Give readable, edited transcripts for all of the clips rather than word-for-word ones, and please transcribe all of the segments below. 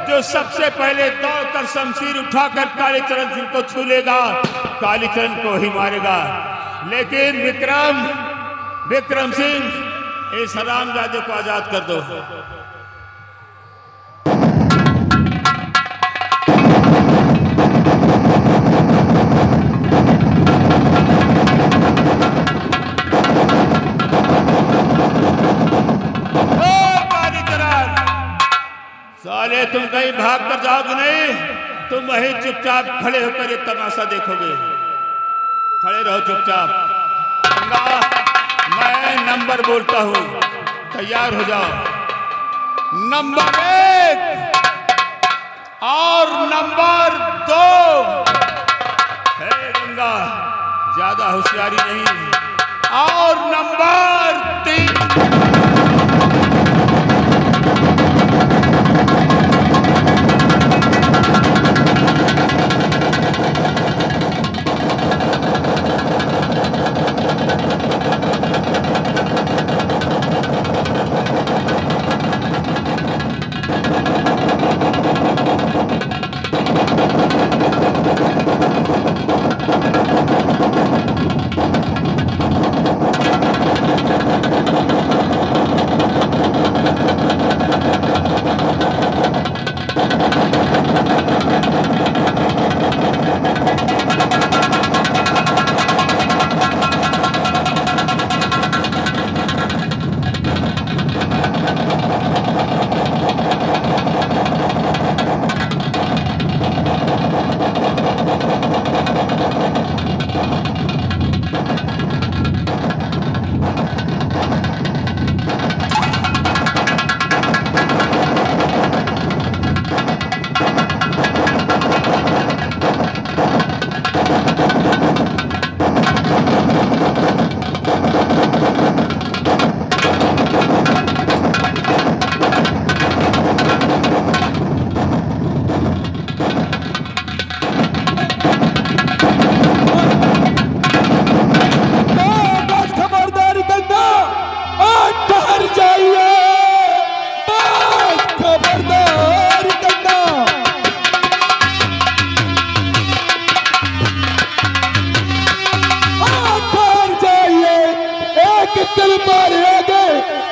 जो सबसे पहले दौड़कर शमशीर उठाकर कालीचरण सिंह को छू लेगा, कालीचरण को ही मारेगा। लेकिन विक्रम सिंह, इस हरामजादे को आजाद कर दो। साले तुम कहीं भाग कर जाओगे नहीं, तुम वहीं चुपचाप खड़े होकर ये तमाशा देखोगे। खड़े रहो चुपचाप। मैं नंबर बोलता हूं, तैयार हो जाओ। नंबर 1 और नंबर 2। हे गंगा, ज्यादा होशियारी नहीं। और नंबर 3।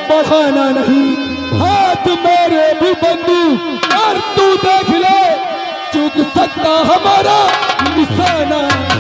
बढ़ाना नहीं, हाथ मेरे भी बंदूक और तू देख ले, चूक सकता हमारा निशाना नहीं।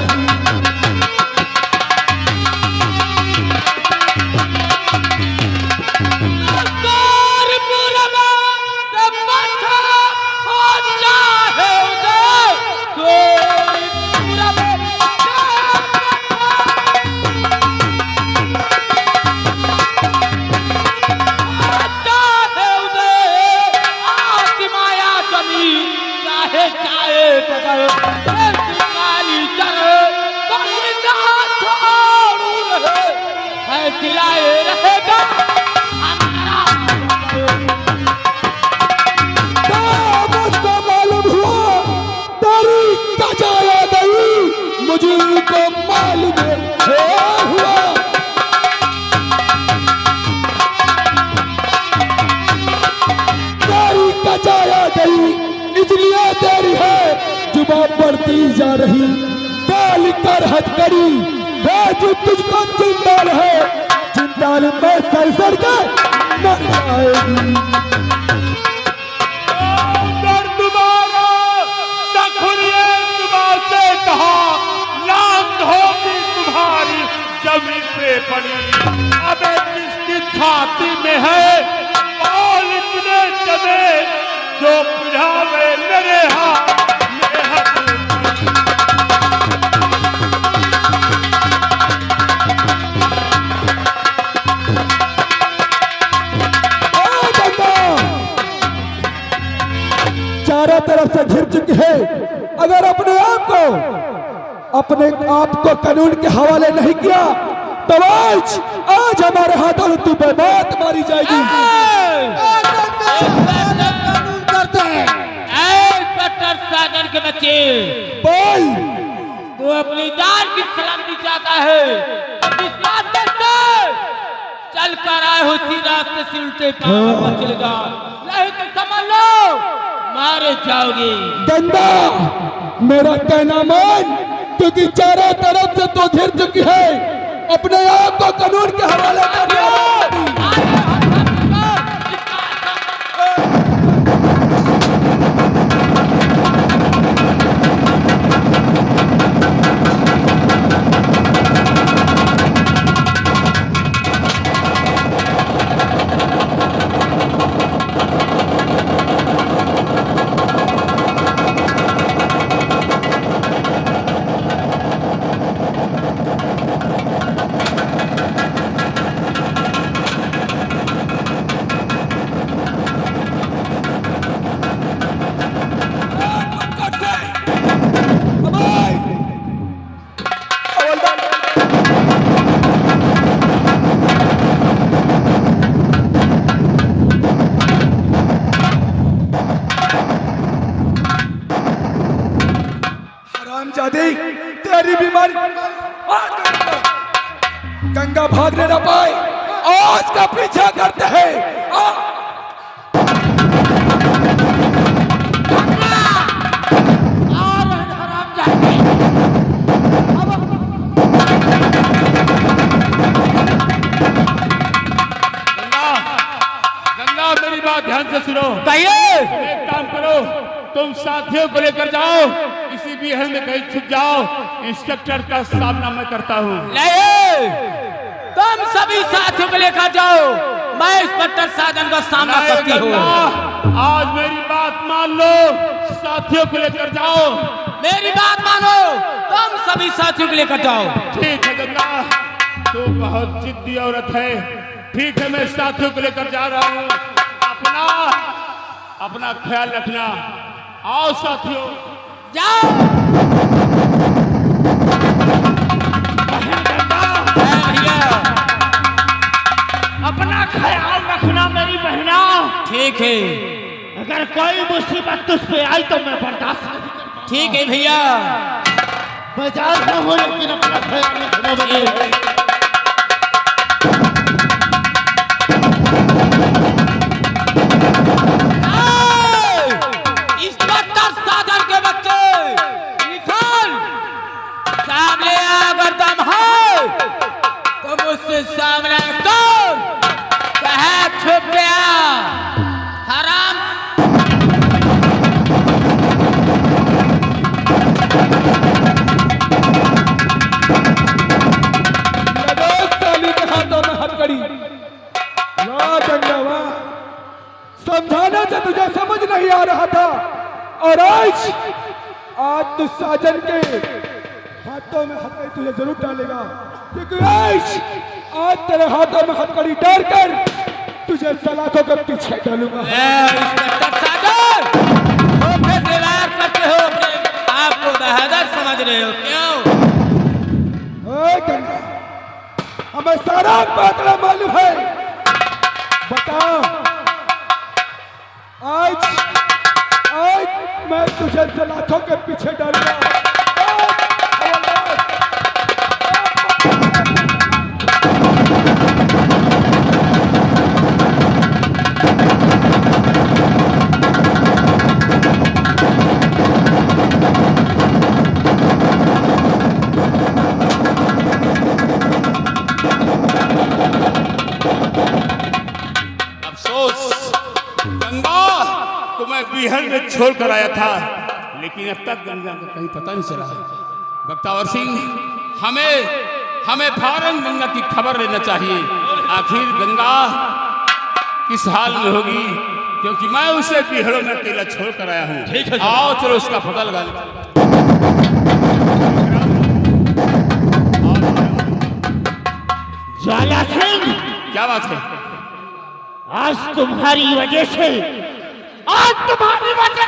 मुझको मालूम हुआ तेरी कचाया गई, इसलिए तेरी है जुबान बढ़ती जा रही। डाल कर हथकड़ी भेज तुझको चिंताल है, चिंताल में सर के मर जाएगी। जमीन पे पड़ी अब किसकी छाती में है बाल इतने जमे जो बुझावे मेरे हाथ चारों तरफ से घिर चुकी है। अगर अपने आप को कानून के हवाले नहीं किया तो आज हमारे हाथों में तू बर्बाद मारी जाएगी। कानून करते हैं इंस्पेक्टर सागर के बच्चे, बोल तू अपनी जान की सलामती चाहता है, इस रास्ते से चल कर आए उसी रास्ते से उल्टे पांव पर चलेगा, नहीं तो समझ लो मार मारे जाओगे। गंगा, मेरा कहना मान, क्योंकि चारों तरफ से तो घिर चुकी है, अपने आप को कानून के हवाले कर दिया। तेरी बीमारी गंगा भागने न पाए, आज का पीछा करते हैं। गंगा, मेरी बात ध्यान से सुनो। कहिए। एक काम करो, तुम साथियों को लेकर जाओ, किसी भी हल में कहीं छुप जाओ, इंस्पेक्टर का सामना मैं करता हूँ। नहीं, तुम सभी साथियों को लेकर जाओ, मैं इंस्पेक्टर साजन का सामना करती हूँ। आज मेरी बात मान लो, साथियों को लेकर जाओ। मेरी बात मानो, तुम सभी साथियों को लेकर जाओ। ठीक है गंगा, तू बहुत जिद्दी औरत है। ठीक है, मैं साथियों को लेकर जा रहा हूँ। अपना ख्याल रखना। आओ साथियों, जाओ। भैया, अपना ख्याल रखना मेरी बहना। ठीक है। अगर कोई मुसीबत तुझ पे आई तो मैं बर्दाश्त नहीं कर। ठीक है भैया। बाजार में हो, लेकिन अपना ख्याल रखना। सामने कौन कहे छुप गया हराम। के हाथों में हथकड़ी। वाह गंगा वाह, समझाने से तुझे समझ नहीं आ रहा था, और आज तू साजन के हाथों में हथकड़ी तुझे जरूर डालेगा, क्योंकि आज तेरे हाथों में हथकड़ी डालकर तुझे सलाखों के पीछे डालूंगा। करते हो, आपको बहादुर समझ रहे हो क्यों? गंगा, हमें सारा बात मालूम है। बता, आज मैं तुझे सलाखों के पीछे डालूंगा। बिहार में छोड़ कर आया था, लेकिन अब तक गंगा का कहीं पता नहीं चला है। बख्तावर सिंह, हमें फौरन गंगा की खबर लेना चाहिए। आखिर गंगा किस हाल में होगी, क्योंकि मैं उसे बिहारों में अकेला छोड़ कर आया हूँ। आओ चलो उसका पता लगा लेते। ज्वाला सिंह, क्या बात है? आज तुम्हारी वजह से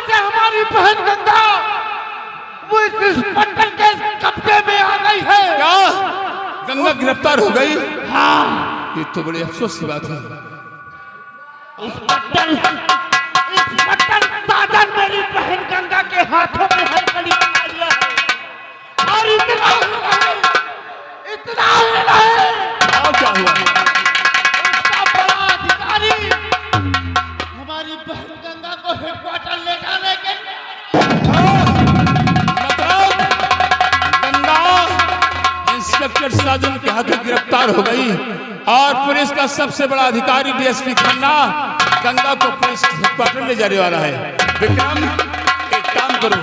हमारी बहन गंगा वो इस इंस्पेक्टर के कब्जे में आ गई है। क्या गंगा गिरफ्तार हो गई? हाँ, ये तो बड़ी अफसोस की बात है। इंस्पेक्टर साजन मेरी बहन गंगा के हाथों में हथकड़ी बना लिया है, और इतना क्या हुआ? उसका बड़ा अधिकारी हमारी बहन गंगा को हेडक्वार्टर ले जाने के निकट साजन के हाथों गिरफ्तार हो गई और पुलिस का सबसे बड़ा अधिकारी डीएसपी खन्ना गंगा को पुलिस हेडक्वार्टर ले जाने वाला है। विक्रम, एक काम करो,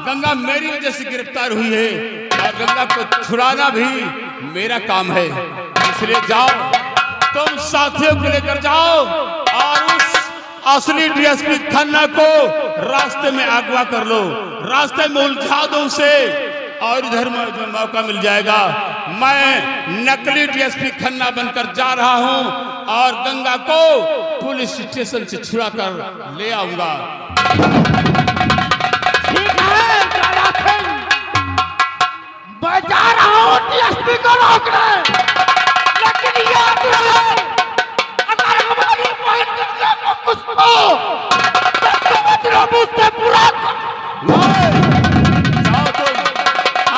गंगा मेरी वजह से गिरफ्तार हुई है और गंगा को छुड़ाना भी मेरा काम है, इसलिए जाओ, तुम साथियों को लेकर जाओ और उस असली डीएसपी खन्ना को रास्ते में अगवा कर लो, रास्ते में उलझा दो उसे और इधर मुझे मौका मिल जाएगा। मैं नकली डीएसपी खन्ना बनकर जा रहा हूं और गंगा को पुलिस स्टेशन से छुड़ा कर ले आऊंगा। ठीक है काला सिंह, मैं जा रहा हूँ डीएसपी को रोकने, लेकिन याद रहे अगर हमारी बहन गंगा को कुछ हो तो समझ लो मुझसे बुरा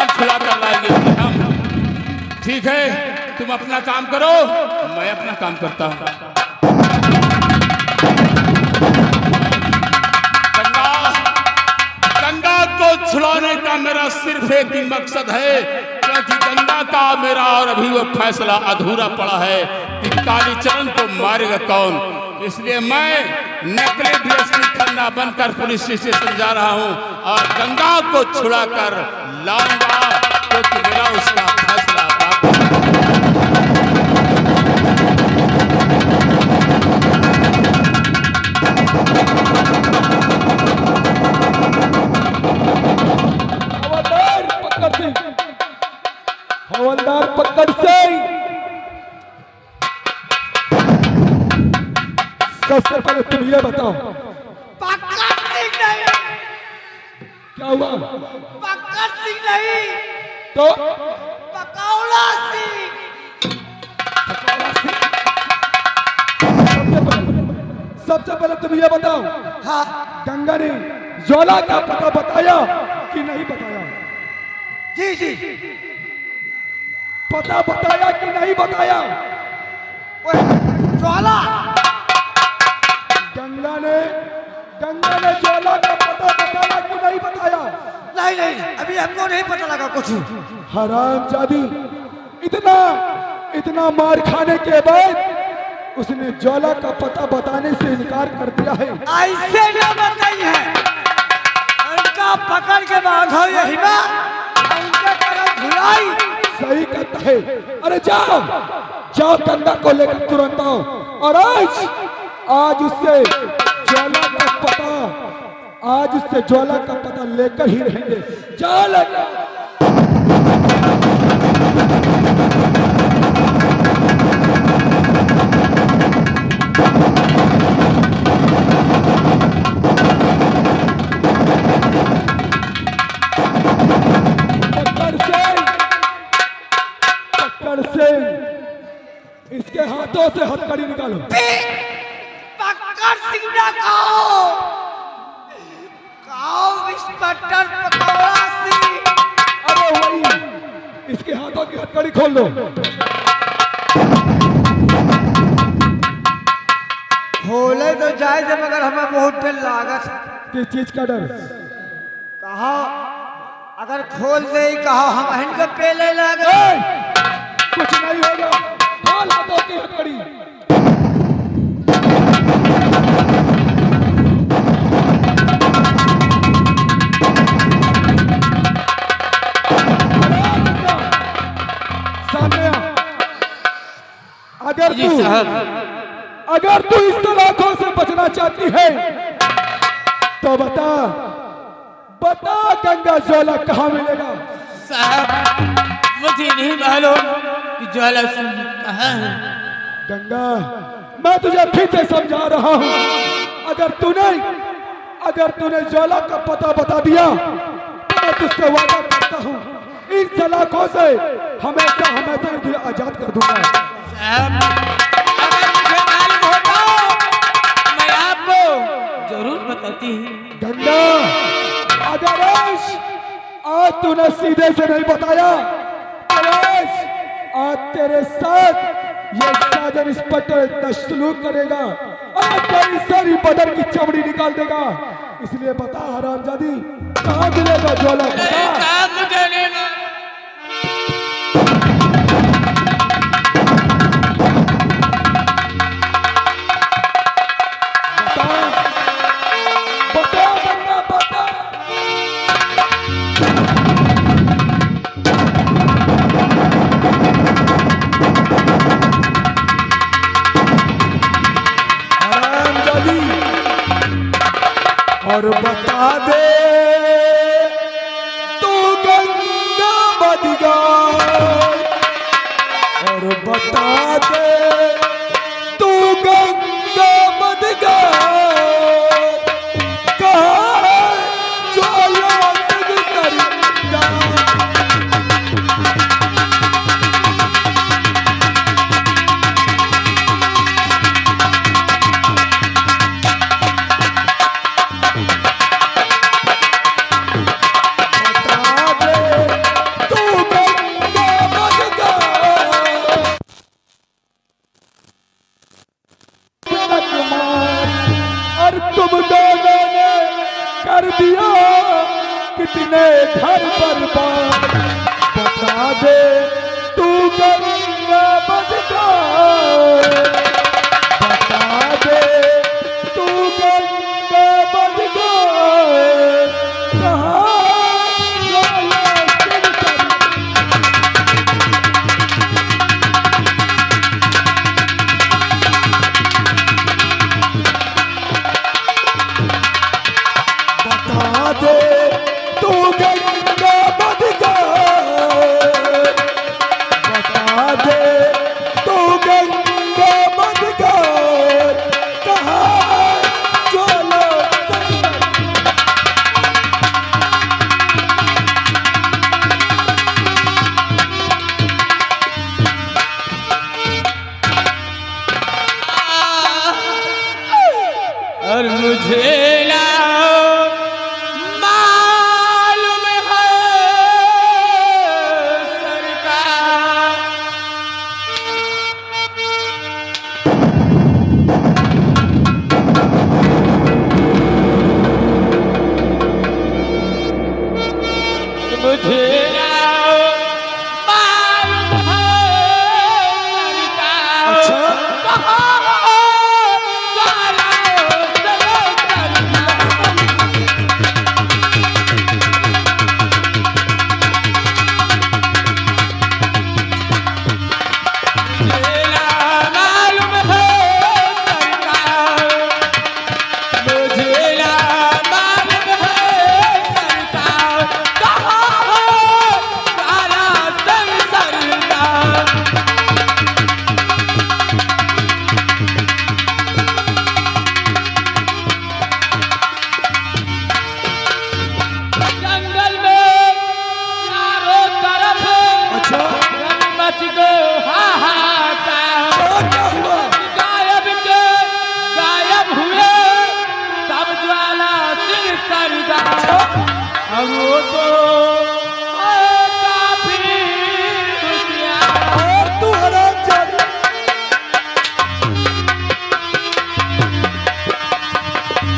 छुड़ा कर लाएंगे हम। ठीक है, तुम अपना काम करो, मैं अपना काम करता हूं। गंगा को छुड़ाने का मेरा सिर्फ एक ही मकसद है, क्योंकि गंगा का मेरा और अभी वो फैसला अधूरा पड़ा है कि कालीचरण को मारेगा कौन। इसलिए मैं नकली डीएसपी खन्ना बनकर पुलिस स्टेशन जा रहा हूं और गंगा को छुड़ा कर लाऊंगा, क्योंकि मेरा उसका फैसला हवलदार पकड़ सिंह, सबसे पहले तुम ये बताओ पक्का सिंह नहीं, क्या हुआ? पक्का सिंह नहीं तो पकौड़ा सिंह। सबसे पहले तुम ये बताओ, हाँ गंगा ने ज्वाला का पता बताया कि नहीं बताया? जी जी, पता बताया कि नहीं बताया? ज्वाला गंगा ने ज्वाला का पता बताया कि नहीं बताया? नहीं नहीं, अभी हमको नहीं पता लगा कुछ। हरामजादी, इतना मार खाने के बाद उसने ज्वाला का पता बताने से इनकार कर दिया है। ऐसे न बताई है, उनका पकड़ के बांधो यही ना, उनका तरफ धुलाई। सही कहता है। अरे जाओ गंगा को लेकर तुरंत आओ और आज उससे ज्वाला का पता लेकर ही रहेंगे। जाओ लेकर। इसके हाथों से हथकड़ी निकालो। पकड़ सिंह ना कहो इंस्पेक्टर पकौड़ा सिंह। अरे वही, इसके हाथों की हथकड़ी खोल दो। खोले तो जाए थे, मगर हमें बहुत डर लागत। किस चीज का डर? कहा अगर खोल दे, कहा हम इनको पेले लगे। कुछ नहीं होगा, खोल हाथों की हथकड़ी। सामने आ। अगर तू इस सलाखों से बचना चाहती है तो बता गंगा ज्वाला कहाँ मिलेगा? साहब, मुझे नहीं मालूम कि ज्वाला सिंह कहाँ है। गंगा, मैं तुझे फिर से समझा रहा हूँ, अगर तूने ज्वाला का पता बता दिया तो मैं तुझसे वादा करता हूँ, इन सलाखों से हमेशा तुझे आजाद कर दूंगा। साहब, अगर मुझे मालूम होता मैं आपको जरूर बताती। गंगा, अगर आज तूने सीधे से नहीं बताया तो आज तेरे साथ ये साजन इंस्पेक्टर इतना सलूक करेगा और तेरी सारी बदन की चमड़ी निकाल देगा। इसलिए बता हरामजादी, कहाँ मिलेगा ज्वाला? साहब, मुझे नहीं मालूम। और बता दे तू गंगा बदगा, और बता दे तू गंगा बदगा, कहाँ है ज्वाला नगतरिका। दिया कितने घर बर्बाद, बता दे तू गंगा बदगा, बता दे तू गंगा बदगा, कहाँ और मुझे मालूम है सरकार, मुझे मालूम है सरकार, वो तो काफी और तू हराम जाने।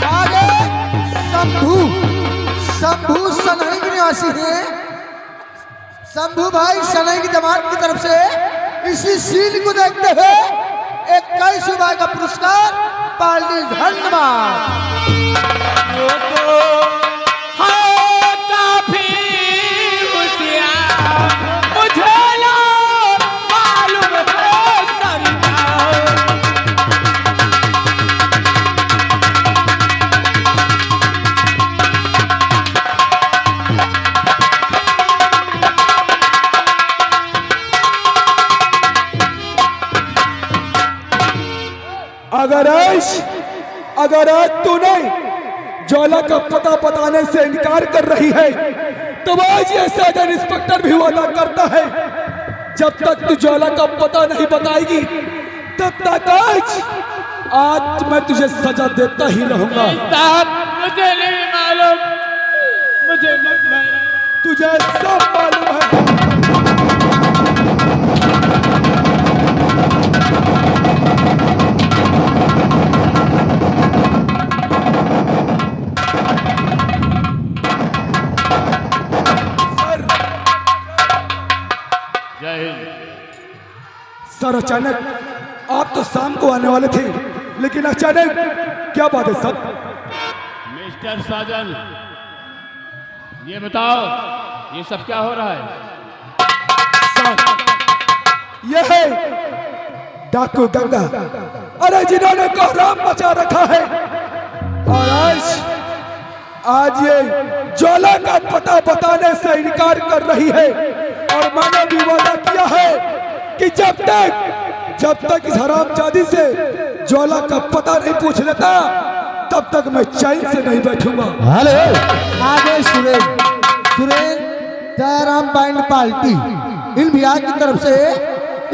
आगे शंभू, शंभू सनई के निवासी है। शंभू भाई सनई की जमात की तरफ से इसी सीन को देखते हुए 21 रुपए का पुरस्कार पार्टी। धन्यवाद। वो तो काफी होशियार, मुझे मालूम है सरकार। अगर आज तू नहीं ज्वाला का पता बताने से इनकार कर रही है तो आज ये सर्जन इंस्पेक्टर भी वादा करता है जब तक तू ज्वाला का पता नहीं बताएगी तब तक आज मैं तुझे सजा देता ही रहूंगा। मुझे नहीं मालूम, मुझे नहीं मालूम। तुझे सब मालूम है। सर अचानक आप तो शाम को आने वाले थे लेकिन अचानक क्या बात है सर? मिस्टर साजन ये बताओ ये सब क्या हो रहा है? सर ये है डाकू गंगा, अरे जिन्होंने कोहराम मचा रखा है और आज आज ये ज्वाला का पता बताने से इनकार कर रही है और मैंने भी वादा किया है कि जब तक इस हरामजादी से ज्वाला का पता नहीं पूछ लेता तब तक मैं चैन से नहीं बैठूंगा। हेलो आगे सुरेन जयराम बैंड पार्टी इन भैया की तरफ से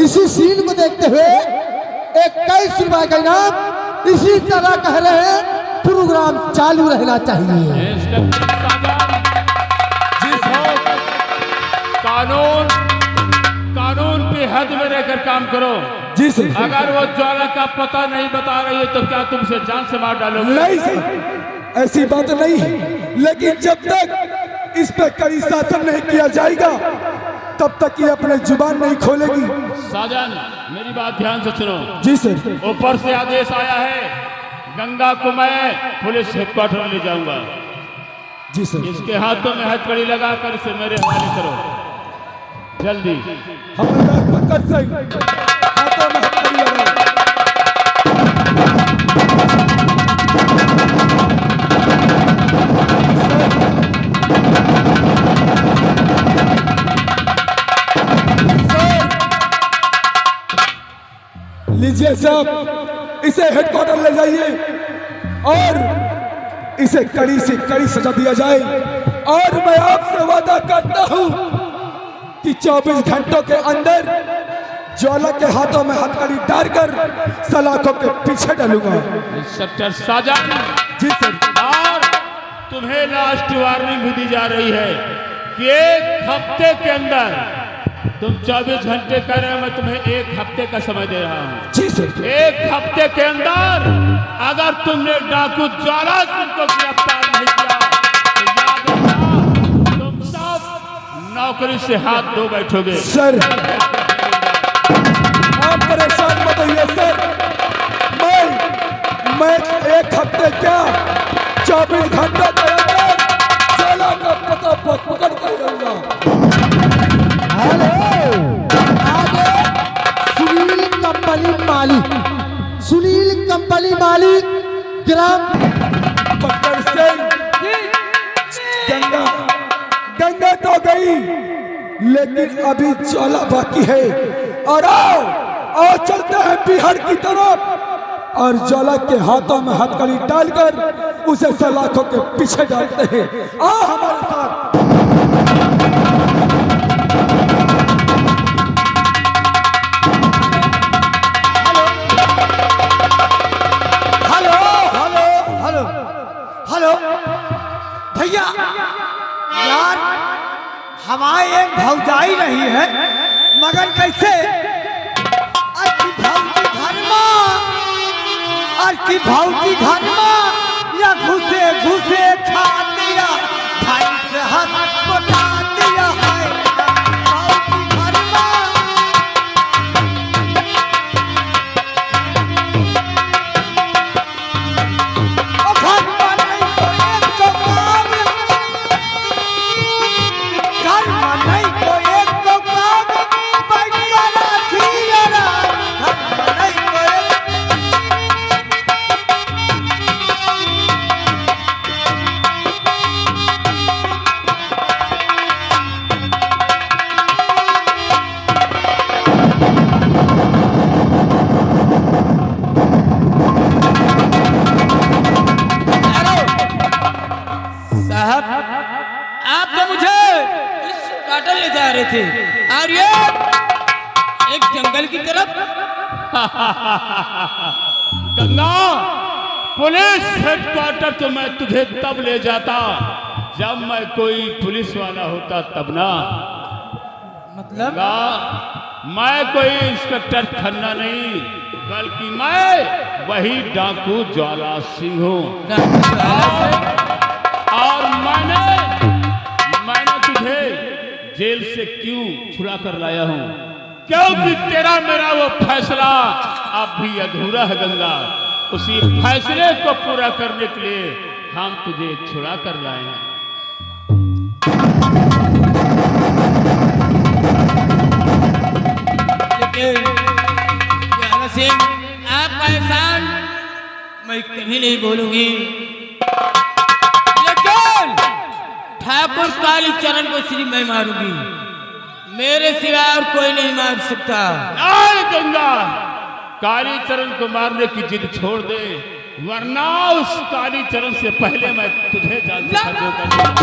इसी सीन को देखते हुए 21 रुपए का इनाम इसी तरह कह रहे हैं प्रोग्राम चालू रहना चाहिए। कानून पे हद में रहकर काम करो। जी सर। अगर वो ज्वाला का पता नहीं बता रही है तो क्या तुमसे जान से मार डालोगे? नहीं सर, ऐसी बात नहीं है, लेकिन जब तक इस पे कड़ी शासन नहीं किया जाएगा तब तक ये अपने जुबान नहीं खोलेगी। साजन मेरी बात ध्यान से सुनो। जी सर। ऊपर से आदेश आया है, गंगा को मैं पुलिस हेडक्वार्टर ले जाऊंगा। जी सर। इसके हाथों में हथकड़ी लगाकर इसे मेरे हवाले करो जल्दी। हवलदार पंकज सिंह हाथों में हथकड़ी लगाओ। लीजिए साहब, इसे हेडक्वार्टर ले जाइए और इसे कड़ी से कड़ी सजा दिया जाए। और मैं आपसे वादा करता हूं कि 24 घंटों के अंदर ज्वाला के हाथों में हथकड़ी डालकर सलाखों के पीछे डालूंगा। इंस्पेक्टर साजन। जी सर। और तुम्हें लास्ट वार्निंग भी दी जा रही है कि 1 हफ्ते के अंदर, तुम 24 घंटे कह रहे हो, मैं तुम्हें 1 हफ्ते का समय दे रहा हूँ। जी सर। 1 हफ्ते के अंदर अगर तुमने डाकू ज्वाला सिंह को गिरफ्तार नहीं किया तो याद रखना तुम सब नौकरी से हाथ धो बैठोगे। सर आप परेशान मत होइए सर, मैं 1 हफ्ते क्या 24 घंटे के अंदर ज्वाला का पता पकड़ कर दूंगा। हेलो आगे सुनील कंपनी मालिक ग्राम पंकज सिंह। गंगा तो गई लेकिन अभी ज्वाला बाकी है। और आओ चलते हैं बिहार की तरफ और ज्वाला के हाथों में हथकड़ी डालकर उसे सलाखों के पीछे डालते हैं। आओ हमारे साथ। हेलो भैया, यार हमारे एक भौजाई नहीं है मगर कैसे भौजी घर में या घुसे खा दिया भाई से हाथ बटा दिया है भौजी घर थे और ये एक जंगल की तरफ। गंगा, पुलिस हेडक्वार्टर तो मैं तुझे तब ले जाता जब मैं कोई पुलिस वाला होता तब ना। मतलब मैं कोई इंस्पेक्टर खन्ना नहीं बल्कि मैं वही डाकू ज्वाला सिंह हूँ। और मैंने तुझे जेल से क्यों छुड़ा कर लाया हूँ? क्योंकि तेरा मेरा वो फैसला अब भी अधूरा है गंगा। उसी फैसले को पूरा करने के लिए हम तुझे छुड़ा कर लाए हैं। लेकिन सिंह, आपका एहसान मैं कभी नहीं भूलूंगी। लेकिन कालीचरण को सिर्फ मैं मारूंगी, मेरे सिवाय और कोई नहीं मार सकता। नहीं गंगा, कालीचरण को मारने की जिद छोड़ दे, वरना उस कालीचरण से पहले मैं तुझे जान से खत्म कर दूंगा।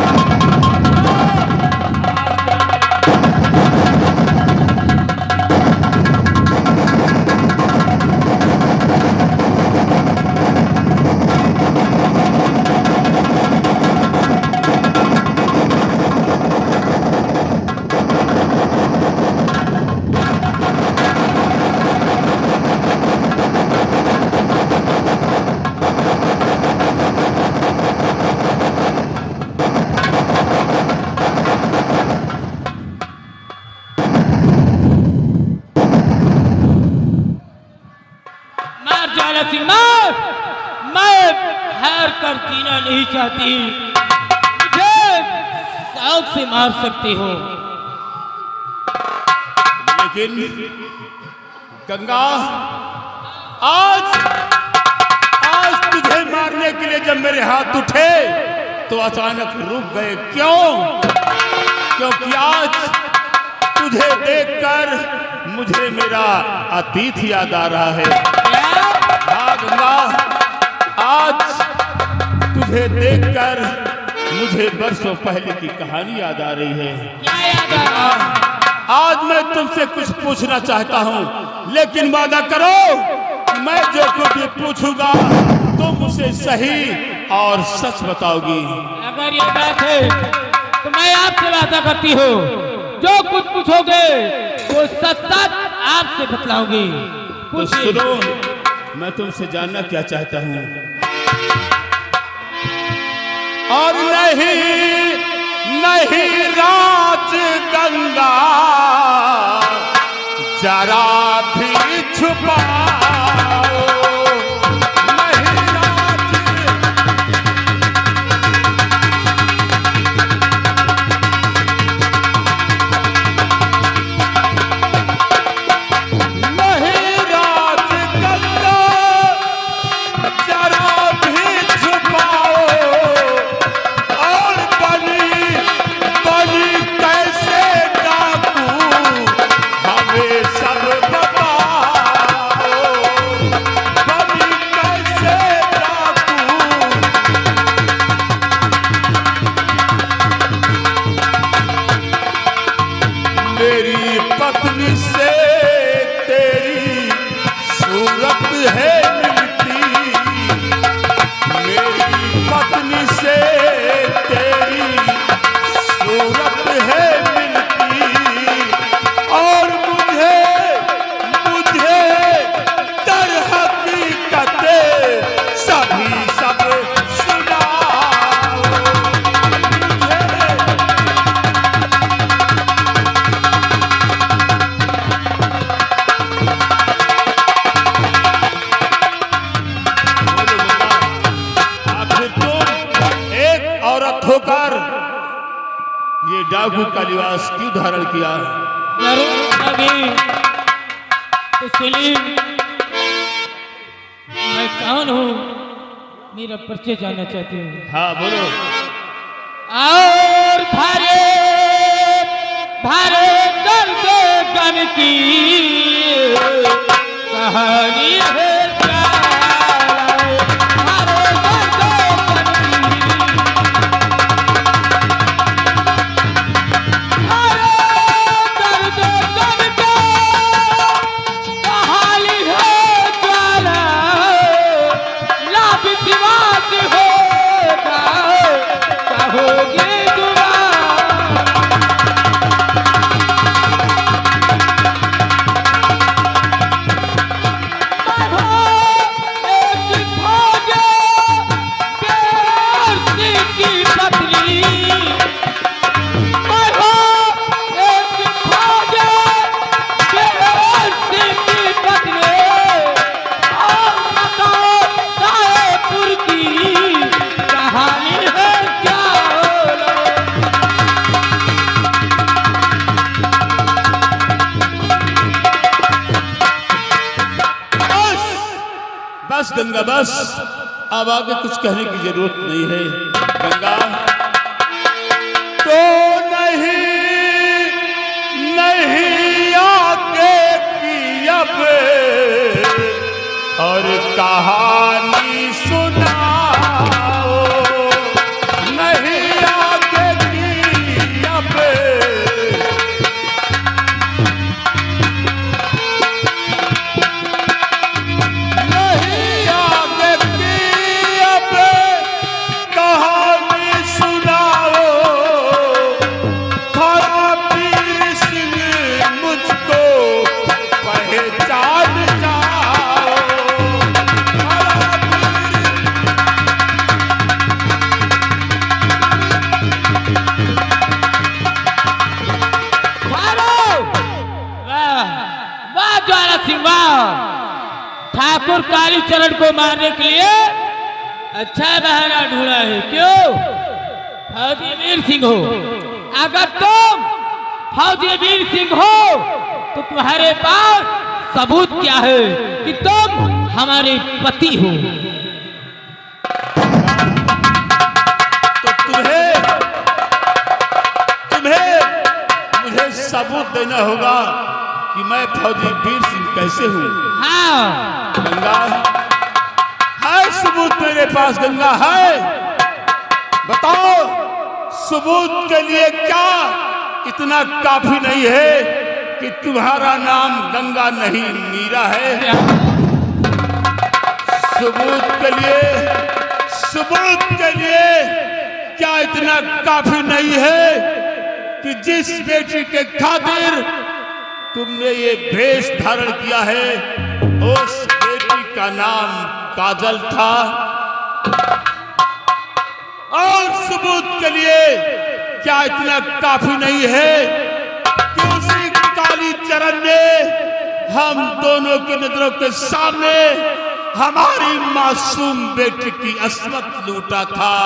मैं हार कर जीना नहीं चाहती, मुझे शौक से मार सकती हो। लेकिन गंगा, आज तुझे मारने के लिए जब मेरे हाथ उठे तो अचानक रुक गए। क्यों? क्योंकि आज तुझे देखकर मुझे मेरा अतीत याद आ रहा है। हाँ गंगा, आज तुझे देखकर मुझे बरसों पहले की कहानी याद आ रही है। क्या याद आ रहा है? आज मैं तुमसे कुछ पूछना चाहता हूँ, लेकिन वादा करो मैं जो कुछ भी पूछूंगा तुम मुझे सही और सच बताओगी। अगर ये बात है तो मैं आपसे वादा करती हूँ, जो कुछ पूछोगे वो सच सच आपसे बतलाऊंगी। तो सुनो, मैं तुमसे जानना क्या चाहता हूँ। और नहीं राज गंगा जरा भी छुपाओ, नहीं राज, नहीं राज गंगा जरा भी छुपाओ, और बनी कैसे डाकू हमें सब बताओ, बनी कैसे डाकू। मेरी पत्नी से तेरी सूरत है मिलती, मेरी पत्नी से तेरी सूरत है मिलती, और मुझे दर हकीकत सभी सब सुनाओ। आखिर तुम एक औरत होकर ये डाकू का लिबास क्यों धारण किया? जरूर अभी तो सुनिए, मैं कौन हूँ, मेरा परिचय जानना चाहती हूँ। हाँ बोलो। और भारे भारे दर्द गम की कहानी है बस गंगा, बस अब आगे कुछ कहने की जरूरत नहीं है गंगा। तो कहानी सुनाओ, नहीं आगे की अब नहीं आगे की अब कहानी सुनाओ, खड़ा पीर सिंह मुझको पहचान जाओ, खड़ा पीर मारो! वाह वाह ज्वाला सिंह वाह! ठाकुर कालीचरण को मारने के लिए अच्छा बहाना ढूंढा है। क्यों? फौजी वीर सिंह हो। अगर तुम फौजी वीर सिंह हो तो तुम्हारे पास सबूत क्या है कि तुम हमारे पति हो? तो तुम्हें मुझे सबूत देना होगा कि मैं फौजी वीर सिंह कैसे हूँ। हाँ, गंगा है सबूत मेरे पास, गंगा है। बताओ सबूत के लिए क्या इतना काफी नहीं है कि तुम्हारा नाम गंगा नहीं मीरा है? सबूत के लिए क्या इतना काफी नहीं है कि जिस बेटी के खातिर तुमने ये भेष धारण किया है उस बेटी का नाम काजल था? और सबूत के लिए क्या इतना काफी नहीं है कि उसी कालीचरण ने हम दोनों की नजरों के सामने हमारी मासूम बेटी की अस्मत लूटा था?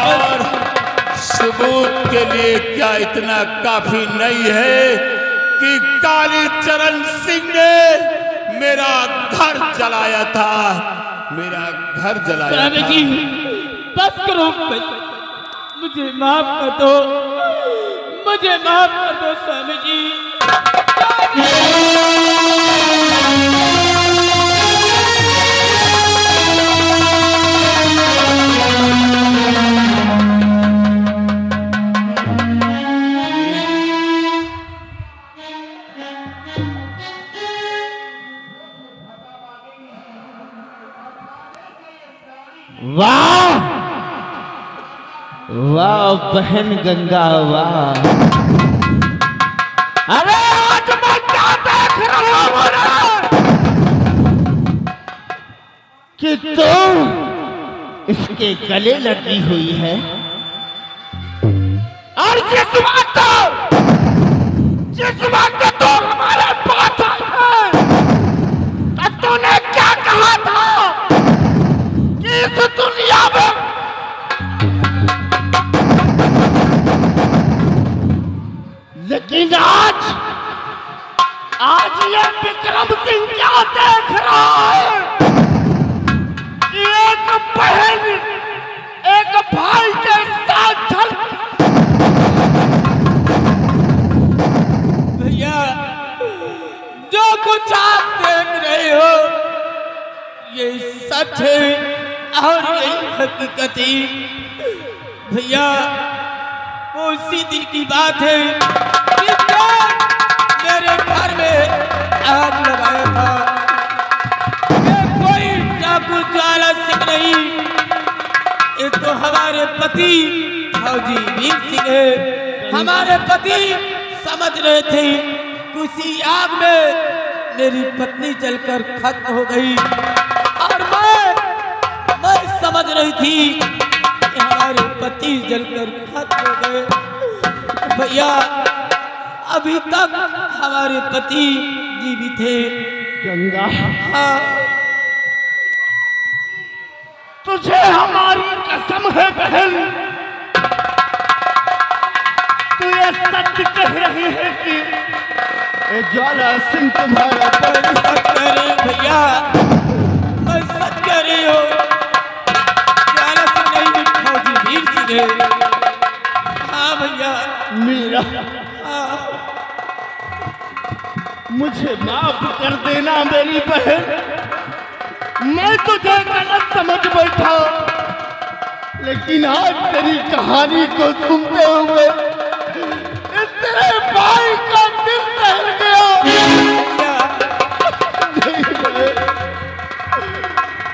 और सबूत के लिए क्या इतना काफी नहीं है कि कालीचरण सिंह ने मेरा घर जलाया था, मेरा घर जलाया स्वामी था। जी बस करो, मुझे माफ कर दो, मुझे माफ कर दो स्वामी जी। वाह वाह बहन गंगा वाह! अरे आज मैं क्या देख रहा हूँ रे? कि तुम इसके गले लगी हुई है। और जिस वक्त तो हमारे पास आए तो तूने क्या कहा था कि इस दुनिया में लेकिन आज ये विक्रम सिंह क्या देख रहा है? एक बहन एक भाई के साथ चल। भैया जो कुछ आप देख रहे हो ये सच है और यही हकीकत है। भैया वो उसी दिन की बात है कि जब मेरे घर में आग लगाया था। ये कोई डाकू ज्वाला सिंह नहीं, ये तो हमारे पति फौजी वीर सिंह है। हमारे पति समझ रहे थे उसी आग में मेरी पत्नी जलकर खत्म हो गई और मैं समझ रही थी कि हमारे पति जलकर खत्म हो गए। भैया अभी तक हमारे पति जीवित थे। गंगा हाँ, तुझे हमारी कसम है बहन, तू ये सच कह रही है कि ये ज्वाला सिंह तुम्हारा मैं सच कह रही हूँ भैया, मैं सच कह रही हूँ। ज्वाला सिंह नहीं फौजी वीर सिंह है। हाँ भैया, मीरा हाँ। मुझे माफ कर देना मेरी बहन। मैं तुझे गलत समझ बैठा, लेकिन आज तेरी कहानी को सुनते हुए तेरे भाई का दिल दहल गया।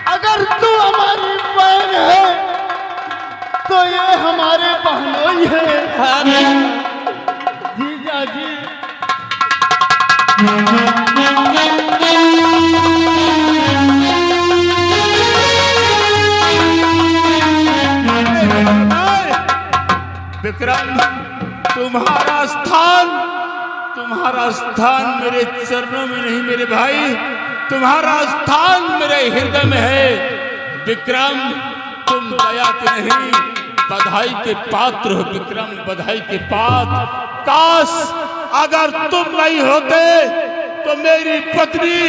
अगर तू हमारी बहन है तो ये हमारे बहनोई है। जीजा जी विक्रम, तुम्हारा स्थान मेरे चरणों में नहीं मेरे भाई, तुम्हारा स्थान मेरे हृदय में है। विक्रम, तुम दया के नहीं बधाई के पात्र हो। विक्रम, बधाई के पात्र। काश अगर तुम नहीं होते तो मेरी पत्नी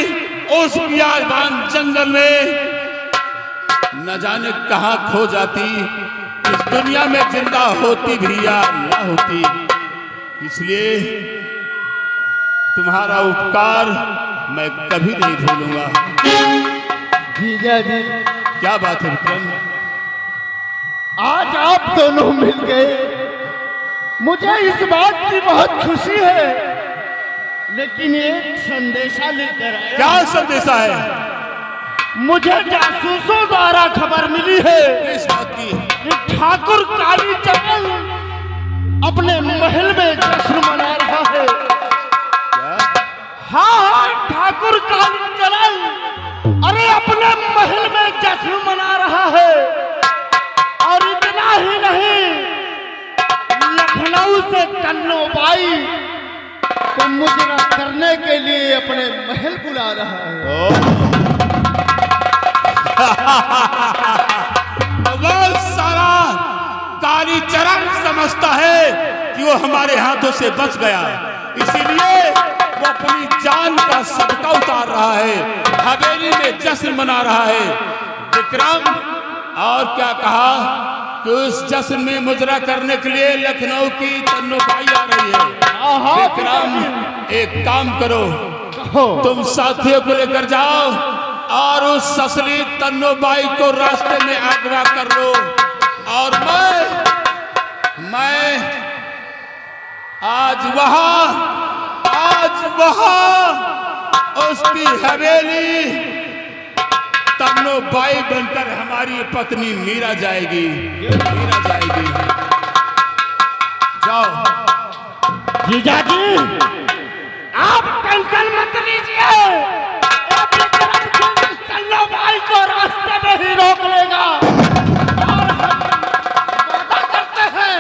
उस बियाबान जंगल में न जाने कहां खो जाती, इस दुनिया में जिंदा होती भी या ना होती। इसलिए तुम्हारा उपकार मैं कभी नहीं भूलूंगा। जीजा जी क्या बात है विक्रम? आज आप दोनों मिल गए, मुझे इस बात की बहुत खुशी है, लेकिन एक संदेशा लेकर आया। क्या संदेशा है? मुझे जासूसों द्वारा खबर मिली है इस बात की कि ठाकुर कालीचरण अपने महल में जश्न मना रहा है। हाँ, ठाकुर कालीचरण अरे अपने महल में जश्न मना रहा है। और इतना ही नहीं, लखनऊ से कन्नो बाई को मुजरा करने के लिए अपने महल बुला रहा है। बहुत सारा कालीचरण समझता है कि वो हमारे हाथों से बच गया, इसीलिए वो अपनी जान का सदका उतार रहा है, हवेली में जश्न मना रहा है। विक्रम, और क्या कहा कि उस जश्न में मुजरा करने के लिए लखनऊ की तन्नो बाई आ रही है। विक्रम, एक काम करो, तुम साथियों को लेकर जाओ और उस ससली तन्नो बाई को रास्ते में अगवा कर लो, और मैं आज वहां उसकी हवेली तन्नो बाई बनकर हमारी पत्नी मीरा जाएगी। जाओ। जीजा जी आप टेंशन मत लीजिए, तन्नो बाई को रास्ते में ही रोक लेगा, और हम वादा करते हैं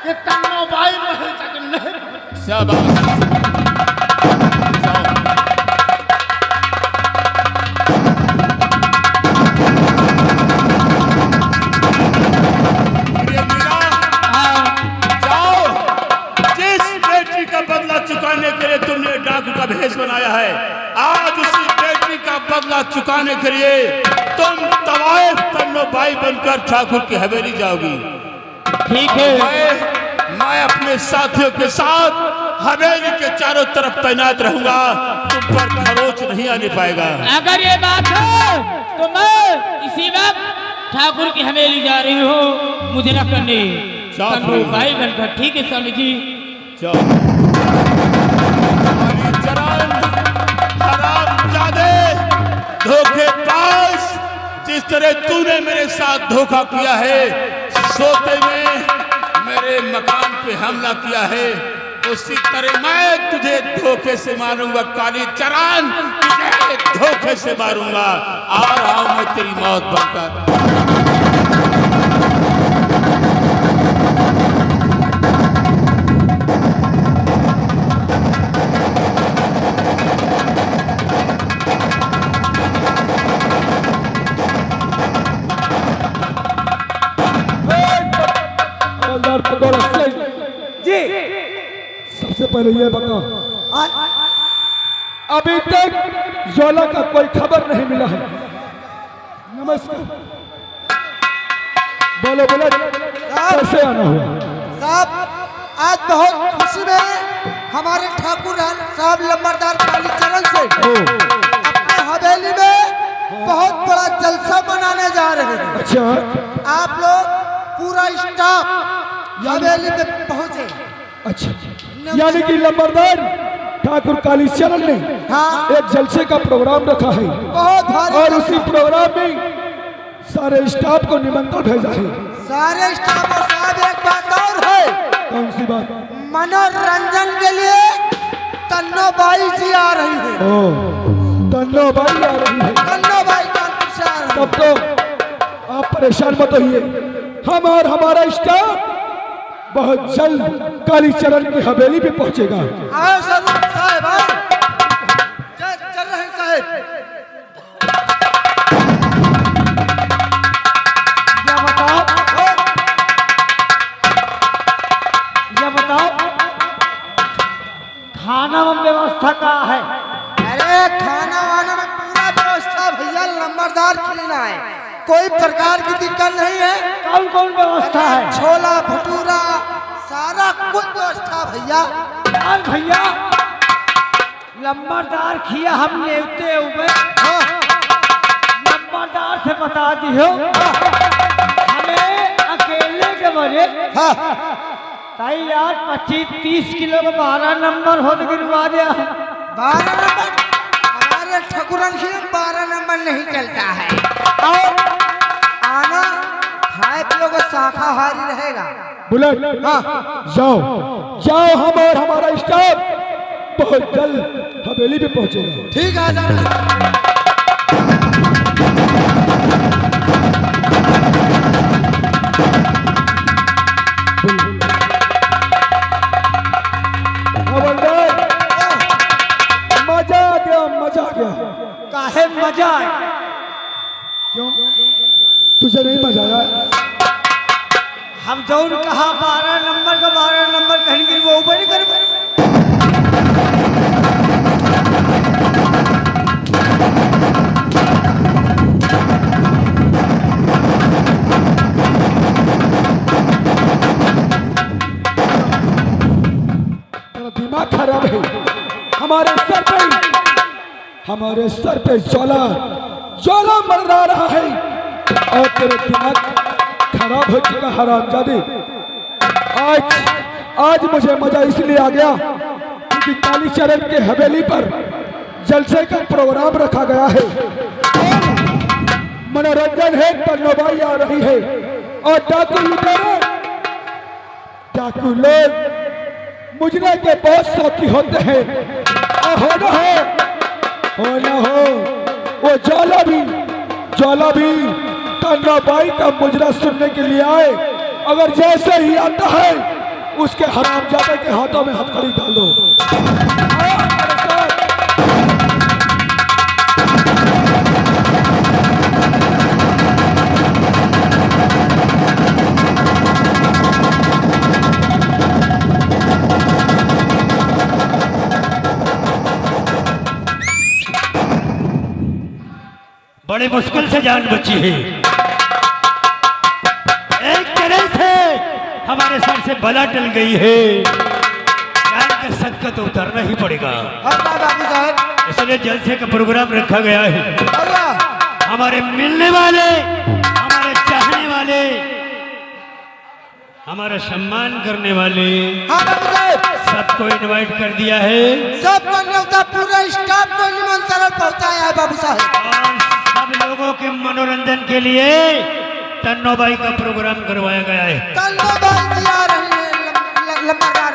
कि तन्नो बाई महल तक नहीं। शाबाश। चुकाने के लिए तुमने डाकू का भेष बनाया है, आज उसी बेटी का बदला चुकाने के लिए तुम तवायफ तन्नो बाई बनकर ठाकुर की हवेली जाओगी। ठीक है। मैं अपने साथियों के साथ हवेली के चारों तरफ तैनात रहूंगा, तुम पर खरोच नहीं आने पाएगा। अगर ये बात है तो मैं इसी वक्त ठाकुर की हवेली जा रही हूँ मुजरा करने, तन्नो बाई बनकर। ठीक है स्वामी जी। धोखेबाज, जिस तरह तूने मेरे साथ धोखा किया है, सोते में मेरे मकान पे हमला किया है, उसी तरह मैं तुझे धोखे से मारूंगा कालीचरण, तुझे धोखे से मारूंगा। आ रहा हूं मैं तेरी मौत बनकर। जी सबसे पहले ये बता, अभी तक ज्वाला का कोई खबर नहीं मिला है। नमस्कार। बोलो कैसे आना हुआ? साहब आज बहुत खुशी में हमारे ठाकुर साहब लंबरदार कालीचरण से अपने हवेली में बहुत बड़ा जलसा मनाने जा रहे हैं। अच्छा, आप लोग पूरा स्टाफ हवेली पे पहुंचे। अच्छा, यानी कि लंबरदार ठाकुर कालीचरण ने हाँ। एक जलसे का प्रोग्राम रखा है बहुत भारी और जलसा। उसी प्रोग्राम में सारे स्टाफ को निमंत्रण भेजा है। सारे स्टाफ और साहब एक बात और है, कौन सी बात? मनोरंजन के लिए तन्नो बाई जी आ रही है। ओ, तन्नो बाई आ रही है। तन्नो बाई कानपुर से आ रही है। तब तो आप परेशान मत होइए, हम और हमारा स्टाफ बहुत जल्द कालीचरण की हवेली पे पहुंचेगा। आओ जरूर साहब, आओ। चल रहे हैं साहब। ये बताओ खाना में व्यवस्था का है? अरे खाना वाना में पूरा व्यवस्था भैया, नंबरदार खिलाना है, कोई प्रकार की दिक्कत नहीं है। कौन कौन व्यवस्था है? छोला भटूरा सारा कुछ व्यवस्था भैया। यार भैया, लंबरदार खिया हम लेते हुए लंबरदार से बता दियो हमें अकेले के बजे हाँ। ताई यार 25-30 किलो का 12 नंबर हो तो गिरवा दिया। 12 नंबर हमारे ठकुरन से 12 नंबर नहीं चलता है। और आना खाए पियो को शाकाहारी रहेगा। बुलेट, हाँ। जाओ जाओ, हम और हमारा स्टाफ बहुत जल्द हवेली पे पहुंचेगा। ठीक है जाना। हवलदार, मजा आ गया, मजा आ गया। काहे मजा है? क्यों, तुझे नहीं मजा आया? हम जौन कहा 12 नंबर का 12 नंबर कहीं गिर वो ऊपर ही कर। तेरा दिमाग खराब है। हमारे सर पे ज्वाला ज्वाला मंडरा रहा है और तेरे दिमाग खराब हो चुका हरामजादे। आज मुझे मजा इसलिए आ गया क्योंकि कालीचरण के हवेली पर जलसे का प्रोग्राम रखा गया है। मनोरंजन है, तन्नोबाई आ रही है और डाकू लोग मुजरे के बहुत शौकी होते हैं। और हो न हो वो ज्वाला भी तन्नोबाई का मुजरा सुनने के लिए आए। अगर जैसे ही आता है उसके हरामजादे के हाथों में हथकड़ी डाल दो। बड़े मुश्किल से जान बची है। एक तरह से हमारे सर से बला टल गई है। जान के सदका तो उतरना ही पड़ेगा। इसलिए जलसे का प्रोग्राम रखा गया है। हमारे मिलने वाले, हमारे चाहने वाले, हमारा सम्मान करने वाले सबको इनवाइट कर दिया है। सबको न्योता, पूरे स्टाफ को निमंत्रण पहुंचाया है बाबू साहब। और सब लोगों के मनोरंजन के लिए तन्नोबाई का प्रोग्राम करवाया गया है। तन्नोबाई जी आ रही है, लंबादार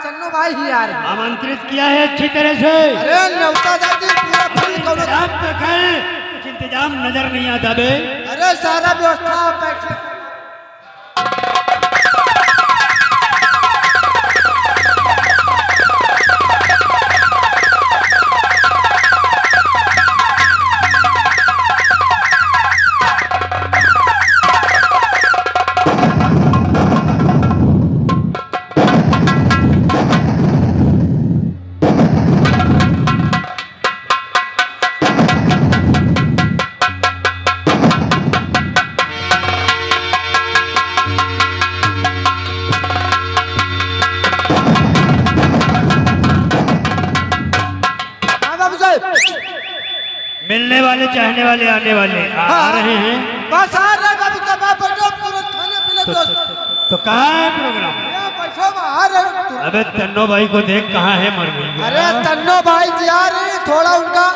तन्नोबाई ही आ रही है। आमंत्रित किया है अच्छी तरह से। अरे न्योता दादी पूरा फुल करो। इंतजाम तो कर, कुछ इंतजाम नजर नहीं आता बे। अरे सारा व्यवस्था बैठे। मिलने वाले, चाहने वाले, आने वाले आ रहे हैं। बस आ रहे बाबू साहब, आप बैठो, तुरंत खाने पीने तो कहाँ है प्रोग्राम? बैठो, आ रहे। अबे तन्नो भाई को देख, कहाँ है, मर गई। अरे तन्नो भाई जी आ रहे हैं, थोड़ा उनका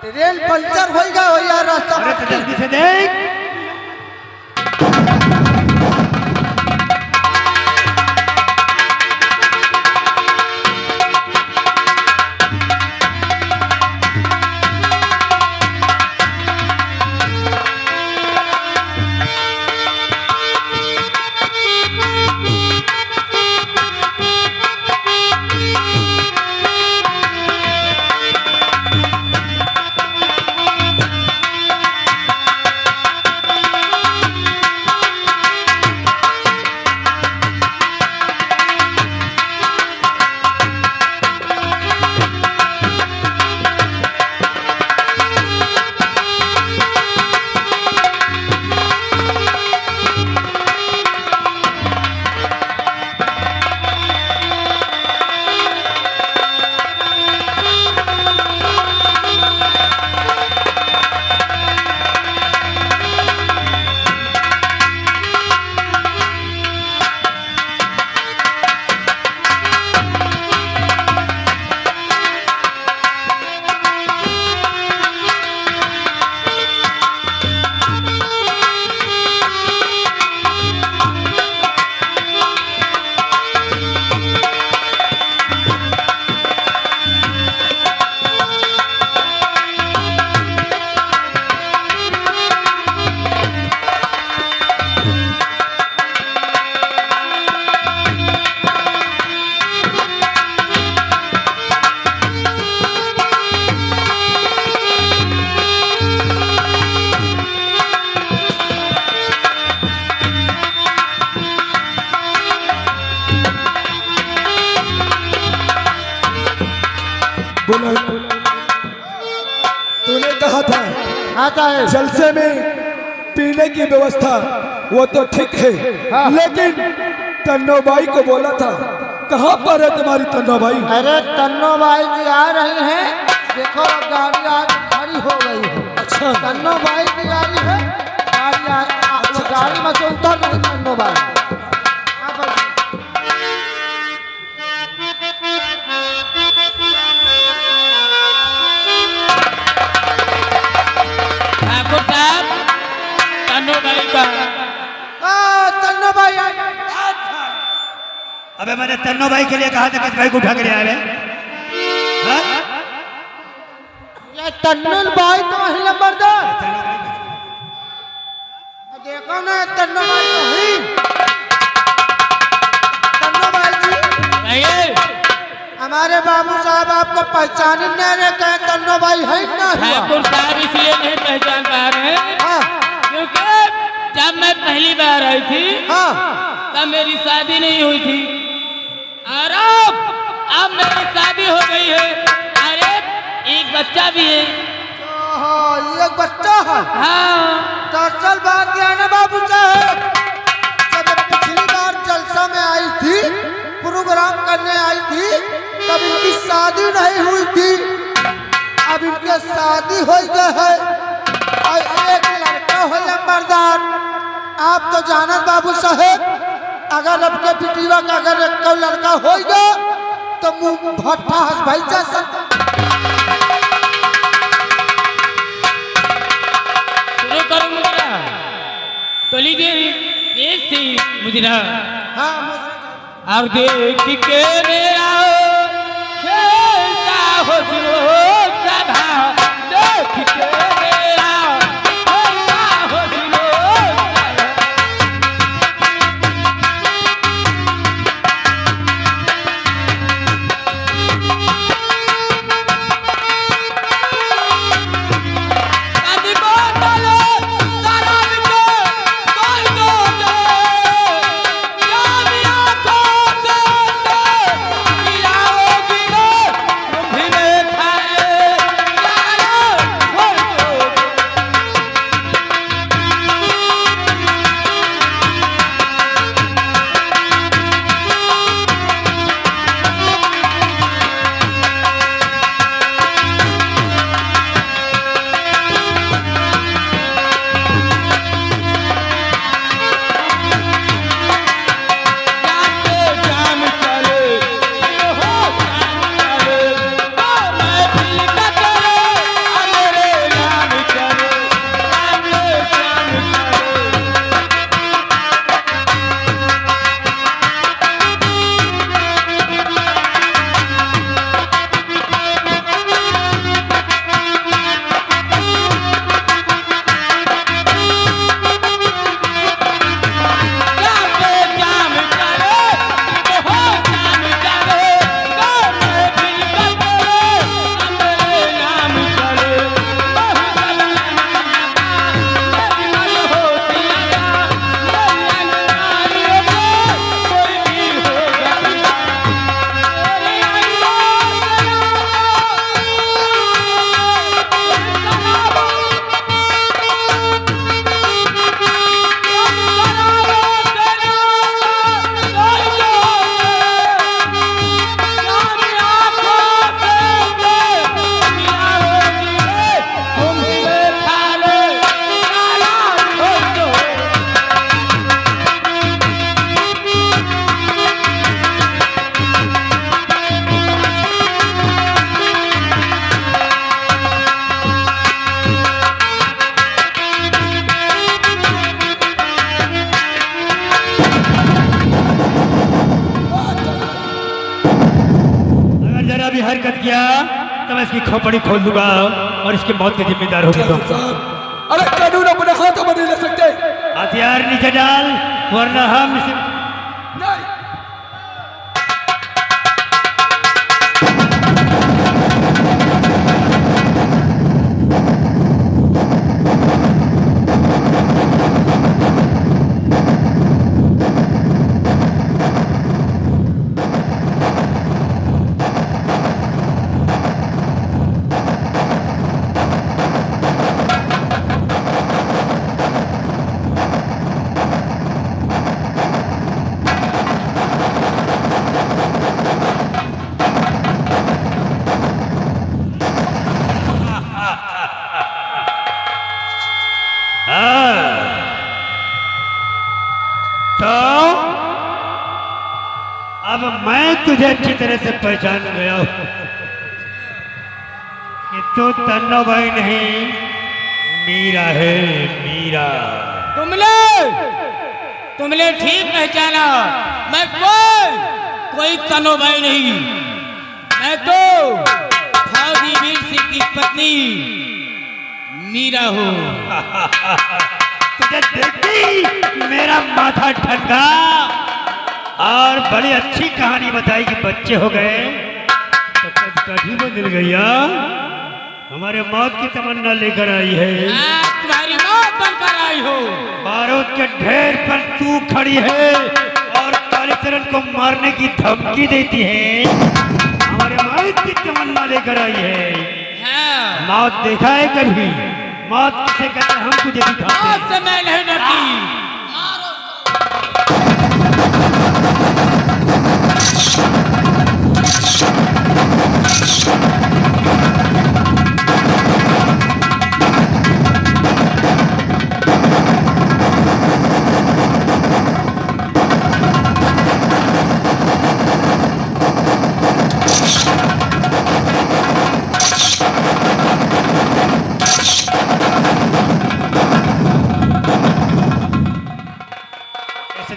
ट्रेन पंचर हो गया हो यार रास्ता अरे तो जल्दी से देख। बोला तूने कहा था आता है जलसे में पीने की व्यवस्था वो तो ठीक है, लेकिन तन्नो भाई को बोला था, कहाँ पर है तुम्हारी तन्नो भाई? अरे तन्नो भाई जी आ रहे हैं, देखो गाड़ी आज खड़ी हो गई है। अच्छा तन्नो भाई की गाड़ी है, गाड़ी में से उतर गई तन्नो भाई। ठाकुर साहब, तन्नो भाई का तन्नो भाई अबे मैंने तन्नो भाई के लिए कहा था किस भाई को उठा के ले आए हैं? ये तन्नो भाई तो वही नंबरदार, देखो ना तन्नो भाई तो ही। तन्नो भाई जी हमारे बाबू साहब आपको पहचान नहीं रहे, कहे तन्नो भाई है ना? ठाकुर साहब इसलिए नहीं पहचान पा रहे क्योंकि जब मैं पहली बार आई थी तब मेरी शादी नहीं हुई थी, और अब मेरी शादी हो गई है, अरे एक बच्चा भी है। ये बच्चा है। हाँ तो चल बात यह है ना बाबू साहब, जब पिछली बार जलसा में आई थी, प्रोग्राम करने आई थी, तब इनकी शादी नहीं हुई थी, अब इनकी शादी हो गई है और एक लड़का हो नंबरदार। आप तो जानत बाबू साहेब, अगर आपके पिटिया का अगर एक लड़का हो गया तो मुंह भट्टा हंस भाई जा सकता। शुरू करो मुजरा, तो लीजिए पेश से मुजरा। हाँ और देख के मेरा खेलता हो जो सभा, देख के मेरा खेलता हो जो खाए हरकत किया तो मैं इसकी खोपड़ी खोल दूंगा और इसकी मौत के जिम्मेदार होगी तुम। साहब, अरे कानून अपने हाथों में नहीं ले सकते। हथियार नीचे डाल वरना हम इसे नहीं। अब मैं तुझे अच्छी तरह से पहचान गया हूं कि तू तन्नो भाई नहीं मीरा है, मीरा। तुमने ठीक पहचाना। मैं कोई तन्नो भाई नहीं, मैं तो फौजी वीर सिंह की पत्नी मीरा हूँ। तुझे देखी मेरा माथा ठंडा और बड़ी अच्छी कहानी बताई कि बच्चे हो गए तो कभी बदल गया। हमारे मौत की तमन्ना लेकर आई है। तुम्हारी मौत बनकर आई हो। बारूद के ढेर पर तू खड़ी है और कालीचरण को मारने की धमकी देती है। हमारे मौत की तमन्ना लेकर आई है। हाँ। मौत देखा है कभी? मौत से कहते हम तुझे दिखाते हैं। मौत से मैं नहीं डरती।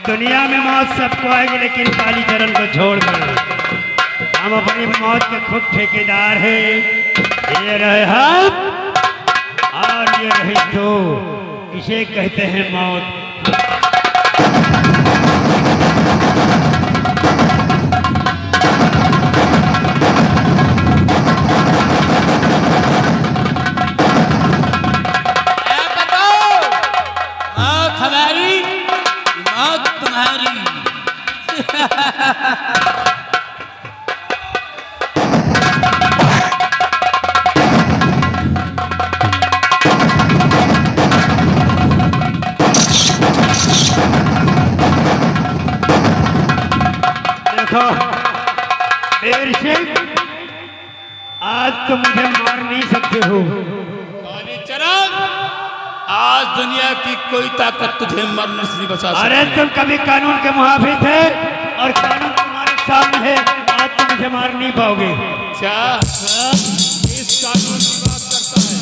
दुनिया में मौत सबको आएगी लेकिन कालीचरण को छोड़कर हम अपनी मौत के खुद ठेकेदार हैं। ये रहे हम और ये रही तो, इसे कहते हैं मौत। देखो वीर सिंह, आज तो मुझे मार नहीं सकते हो। कालीचरण, आज दुनिया की कोई ताकत तुझे मरने से नहीं बचा सकती। अरे तुम कभी कानून के मुहाफिज थे और कानून तुम्हारे सामने है। आज तुम मुझे मार नहीं पाओगे। क्या किस कानून की बात करता है?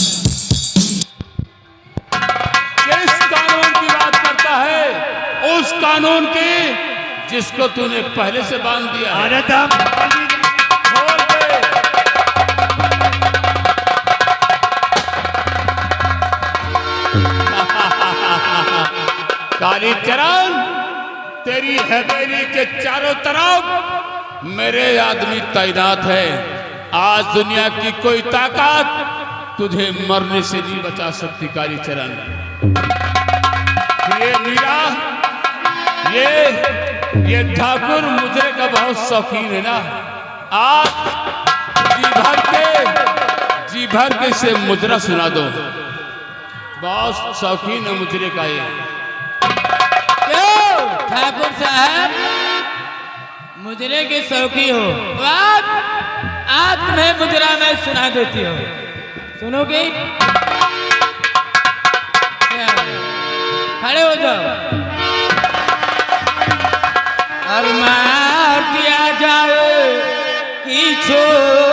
किस कानून की बात करता है? उस कानून की जिसको तूने पहले से बांध दिया है। अरे तुम खोल दे। कालीचरण, तेरी हवेली के चारों तरफ मेरे आदमी तैनात है। आज दुनिया की कोई ताकत तुझे मरने से नहीं बचा सकती कालीचरण। ये मीरा, ये ठाकुर मुजरे का बहुत शौकीन है ना। आज जी भर के से मुजरा सुना दो। बहुत शौकीन है मुजरे का ये। क्यों ठाकुर साहब, मुजरे के शौकी हो? आज तुम्हें मुजरा मैं सुना देती हूँ, सुनोगे? खड़े हो जाओ। अब मार दिया जाए कि छोड़